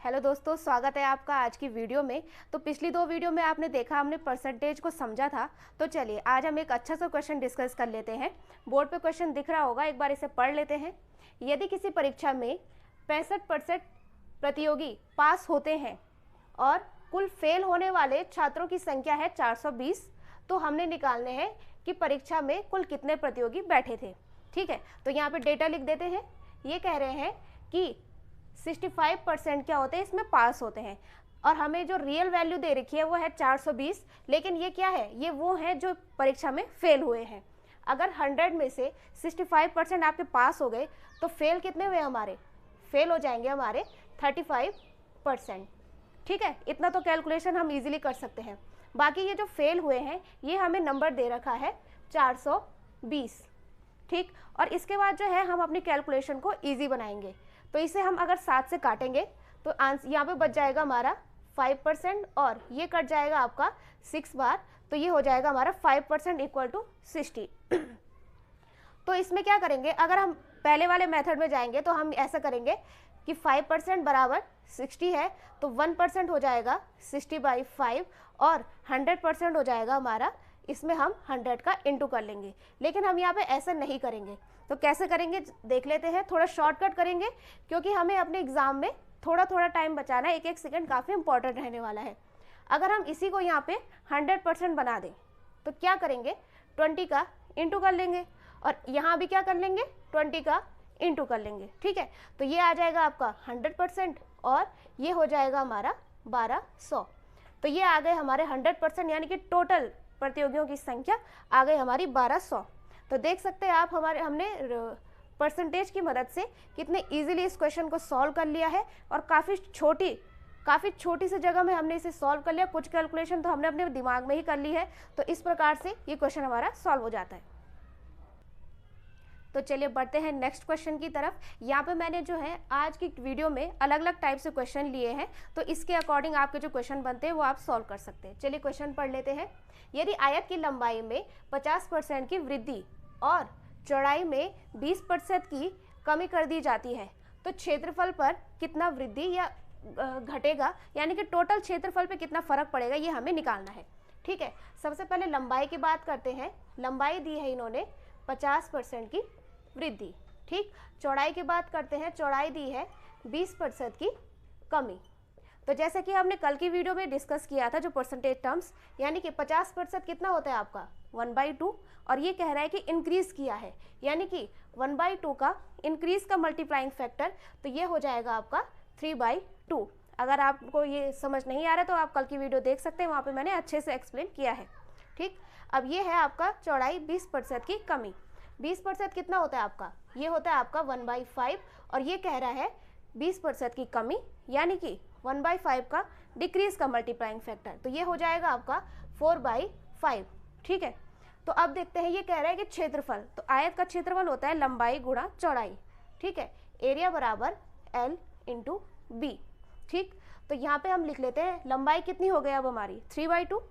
Hello दोस्तों, स्वागत है आपका आज की वीडियो में। तो पिछली दो वीडियो में आपने देखा, हमने परसेंटेज को समझा था। तो चलिए आज हम एक अच्छा सा क्वेश्चन डिस्कस कर लेते हैं। बोर्ड पे क्वेश्चन दिख रहा होगा, एक बार इसे पढ़ लेते हैं। यदि किसी परीक्षा में 65% प्रतियोगी पास होते हैं और कुल फेल होने वाले छात्रों की संख्या है 420, तो हमने निकालने हैं कि परीक्षा में कुल कितने प्रतियोगी बैठे थे। ठीक है, तो यहाँ पे डेटा लिख देते हैं। ये कह रहे हैं कि 65% क्या होते हैं, इसमें पास होते हैं, और हमें जो रियल वैल्यू दे रखी है वो है 420। लेकिन ये क्या है, ये वो है जो परीक्षा में फेल हुए हैं। अगर 100 में से 65% आपके पास हो गए तो फेल कितने हुए हमारे, फेल हो जाएंगे हमारे 35%। ठीक है, इतना तो कैलकुलेशन हम इजीली कर सकते हैं। बाकी ये जो फेल हुए हैं ये हमें नंबर दे रखा है 420। ठीक, और इसके बाद जो है हम अपनी कैलकुलेशन को इजी बनाएंगे। तो इसे हम अगर 7 से काटेंगे तो आंसर यहाँ पे बच जाएगा हमारा 5%, और ये कट जाएगा आपका 6 बार, तो ये हो जाएगा हमारा 5% इक्वल टू 60। तो इसमें क्या करेंगे, अगर हम पहले वाले मेथड में जाएंगे तो हम ऐसा करेंगे कि 5% बराबर 60 है, तो 1% हो जाएगा 60/5, और 100% हो जाएगा हमारा, इसमें हम 100 का इंटू कर लेंगे। लेकिन हम यहाँ पे ऐसा नहीं करेंगे। तो कैसे करेंगे देख लेते हैं, थोड़ा शॉर्टकट करेंगे, क्योंकि हमें अपने एग्जाम में थोड़ा थोड़ा टाइम बचाना है। एक एक सेकंड काफ़ी इंपॉर्टेंट रहने वाला है। अगर हम इसी को यहाँ पे 100% बना दें तो क्या करेंगे, 20 का इंटू कर लेंगे, और यहाँ भी क्या कर लेंगे, 20 का इंटू कर लेंगे। ठीक है, तो ये आ जाएगा आपका 100%, और ये हो जाएगा हमारा 1200। तो ये आ गए हमारे 100%, यानी कि टोटल प्रतियोगियों की संख्या आ गई हमारी 1200। तो देख सकते हैं आप, हमने परसेंटेज की मदद से कितने इजीली इस क्वेश्चन को सॉल्व कर लिया है, और काफ़ी छोटी सी जगह में हमने इसे सॉल्व कर लिया। कुछ कैलकुलेशन तो हमने अपने दिमाग में ही कर ली है। तो इस प्रकार से ये क्वेश्चन हमारा सॉल्व हो जाता है। तो चलिए बढ़ते हैं नेक्स्ट क्वेश्चन की तरफ। यहाँ पे मैंने जो है आज की वीडियो में अलग अलग टाइप से क्वेश्चन लिए हैं, तो इसके अकॉर्डिंग आपके जो क्वेश्चन बनते हैं वो आप सॉल्व कर सकते हैं। चलिए क्वेश्चन पढ़ लेते हैं। यदि आयत की लंबाई में 50% की वृद्धि और चौड़ाई में 20% की कमी कर दी जाती है, तो क्षेत्रफल पर कितना वृद्धि या घटेगा, यानी कि टोटल क्षेत्रफल पे कितना फर्क पड़ेगा, ये हमें निकालना है। ठीक है, सबसे पहले लंबाई की बात करते हैं। लंबाई दी है इन्होंने 50% की वृद्धि। ठीक, चौड़ाई की बात करते हैं। चौड़ाई दी है 20% की कमी। तो जैसे कि हमने कल की वीडियो में डिस्कस किया था जो परसेंटेज टर्म्स, यानी कि 50% कितना होता है आपका 1/2, और ये कह रहा है कि इंक्रीज किया है, यानी कि 1/2 का इंक्रीज का मल्टीप्लाइंग फैक्टर, तो ये हो जाएगा आपका 3/2। अगर आपको ये समझ नहीं आ रहा तो आप कल की वीडियो देख सकते हैं, वहाँ पे मैंने अच्छे से एक्सप्लेन किया है। ठीक, अब ये है आपका चौड़ाई 20% की कमी। 20% कितना होता है आपका, ये होता है आपका 1/5, और ये कह रहा है 20% की कमी, यानी कि 1/5 का डिक्रीज का मल्टीप्लाइंग फैक्टर, तो ये हो जाएगा आपका 4/5। ठीक है, तो अब देखते हैं, ये कह रहा है कि क्षेत्रफल, तो आयत का क्षेत्रफल होता है लंबाई गुणा चौड़ाई। ठीक है, एरिया बराबर L इंटू बी। ठीक, तो यहाँ पे हम लिख लेते हैं लंबाई कितनी हो गई अब हमारी 3/2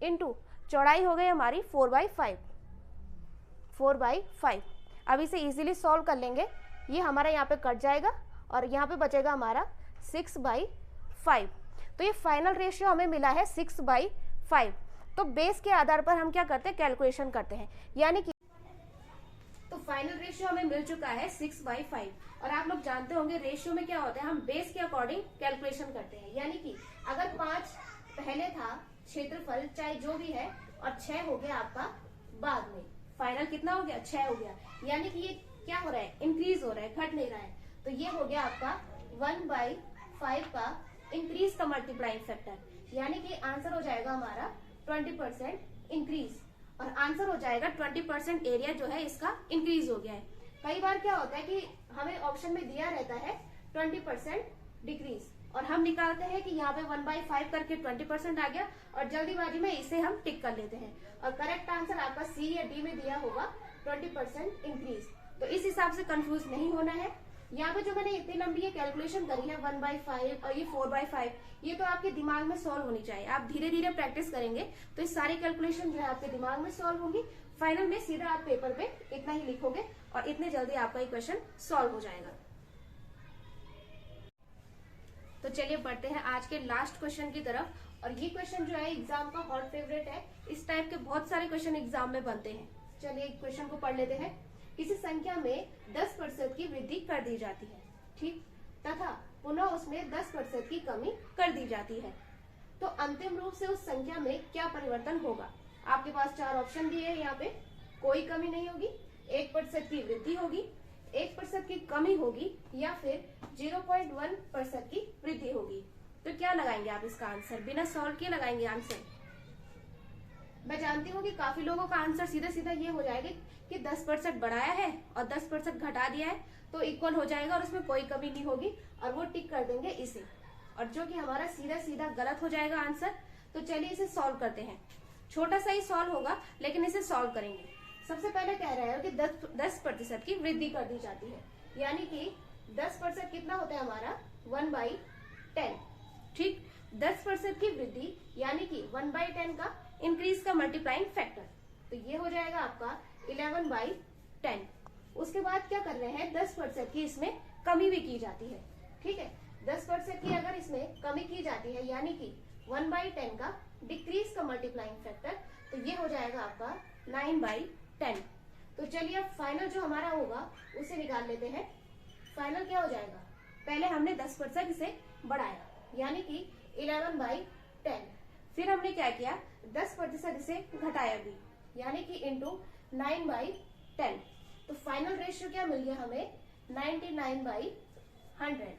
इंटू चौड़ाई हो गई हमारी 4/5। अब इसे इजीली सॉल्व कर लेंगे। ये हमारा यहाँ पे कट जाएगा, और यहाँ पे बचेगा हमारा 6/5। तो ये फाइनल रेशियो हमें मिला है 6/5। तो बेस के आधार पर हम क्या करते हैं, कैलकुलेशन करते हैं, यानी कि तो फाइनल रेशियो हमें मिल चुका है 6/5। और आप लोग जानते होंगे रेशियो में क्या होता है, हम बेस के अकॉर्डिंग कैलकुलेशन करते हैं। यानी कि अगर 5 पहले था क्षेत्रफल, चाहे जो भी है, और 6 हो गया आपका बाद में, फाइनल कितना हो गया 6 हो गया, यानी कि ये क्या हो रहा है, इंक्रीज हो रहा है, घट नहीं रहा है। तो ये हो गया आपका 1/5 का इंक्रीज का मल्टीप्लाइंग फैक्टर, यानी कि आंसर हो जाएगा हमारा 20% इंक्रीज, और आंसर हो जाएगा 20% एरिया जो है इसका इंक्रीज हो गया है। कई बार क्या होता है कि हमें ऑप्शन में दिया रहता है 20% डिक्रीज, और हम निकालते हैं कि यहाँ पे 1/5 करके 20% आ गया, और जल्दीबाजी में इसे हम टिक कर लेते हैं, और करेक्ट आंसर आपका सी या डी में दिया होगा 20% इंक्रीज। तो इस हिसाब से कंफ्यूज नहीं होना है। यहाँ पे जो मैंने इतनी लंबी ये कैलकुलेशन करी है 1/5 और ये 4/5, ये तो आपके दिमाग में सॉल्व होनी चाहिए। आप धीरे धीरे प्रैक्टिस करेंगे तो ये सारी कैलकुलेशन जो है आपके दिमाग में सॉल्व होंगी। फाइनल में सीधा आप पेपर पे इतना ही लिखोगे और इतने जल्दी आपका ये क्वेश्चन सॉल्व हो जाएगा। चलिए बढ़ते हैं आज के लास्ट क्वेश्चन की तरफ। और ये क्वेश्चन जो है एग्जाम का हॉट फेवरेट है। इस टाइप के बहुत सारे क्वेश्चन एग्जाम में बनते हैं। चलिए क्वेश्चन को पढ़ लेते हैं। किसी संख्या में 10% की वृद्धि कर दी जाती है, ठीक, तथा पुनः उसमें 10% की कमी कर दी जाती है, तो अंतिम रूप से उस संख्या में क्या परिवर्तन होगा? आपके पास 4 ऑप्शन दिए हैं। यहाँ पे कोई कमी नहीं होगी, 1% की वृद्धि होगी, 1% की कमी होगी, या फिर 0.1% की वृद्धि होगी। तो क्या लगाएंगे आप इसका आंसर? बिना सॉल्व किए लगाएंगे आंसर। मैं जानती हूँ कि काफी लोगों का आंसर सीधा सीधा ये हो जाएगा कि 10% बढ़ाया है और 10% घटा दिया है तो इक्वल हो जाएगा और उसमें कोई कमी नहीं होगी, और वो टिक कर देंगे इसे, और जो कि हमारा सीधा सीधा गलत हो जाएगा आंसर। तो चलिए इसे सॉल्व करते हैं। छोटा सा ही सॉल्व होगा लेकिन इसे सॉल्व करेंगे। सबसे पहले कह रहे हैं कि 10% की वृद्धि कर दी जाती है, यानी कि 10% कितना होता है हमारा? 1/10, ठीक। 10% की वृद्धि यानी कि 1/10 का इंक्रीज का मल्टीप्लाइंग फैक्टर, तो ये हो जाएगा आपका 11/10। उसके बाद क्या कर रहे हैं? 10% की इसमें कमी भी की जाती है, ठीक है। 10% की अगर इसमें कमी की जाती है यानी कि 1/10 का डिक्रीज का मल्टीप्लाइंग फैक्टर, तो ये हो जाएगा आपका 9/10। तो चलिए अब फाइनल जो हमारा होगा उसे निकाल लेते हैं। फाइनल क्या हो जाएगा? पहले हमने 10% इसे बढ़ाया यानी कि 11/10, फिर हमने क्या किया? 10% इसे घटाया भी यानी कि इंटू 9/10। तो फाइनल रेशियो क्या मिल गया हमें? 99/100,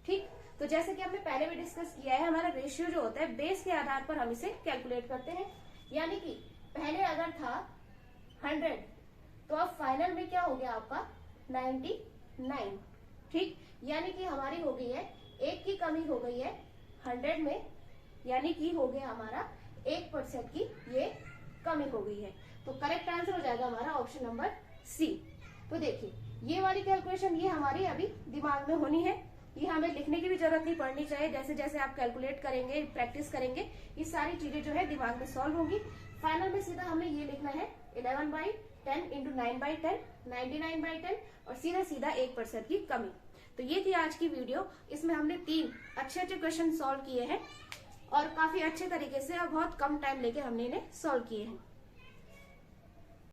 ठीक। तो जैसे कि हमने पहले भी डिस्कस किया है, हमारा रेशियो जो होता है बेस के आधार पर हम इसे कैलकुलेट करते हैं। यानी कि पहले अगर था 100 तो अब फाइनल में क्या हो गया आपका? 99, ठीक। यानी कि हमारी हो गई है 1 की कमी हो गई है 100 में, यानी कि हो गया हमारा 1% की ये कमी हो गई है। तो करेक्ट आंसर हो जाएगा हमारा ऑप्शन नंबर सी। तो देखिए ये वाली कैलकुलेशन ये हमारी अभी दिमाग में होनी है, ये हमें लिखने की भी जरूरत नहीं पड़नी चाहिए। जैसे जैसे आप कैलकुलेट करेंगे, प्रैक्टिस करेंगे, ये सारी चीजें जो है दिमाग में सॉल्व होंगी। फाइनल में सीधा हमें ये लिखना है 11/10 इंटू 9/10, 99/10, और सीधा सीधा 1% की कमी। तो ये थी आज की वीडियो। इसमें हमने 3 अच्छे क्वेश्चन सॉल्व किए हैं और काफी अच्छे तरीके से और बहुत कम टाइम लेके हमने इन्हें सॉल्व किए हैं।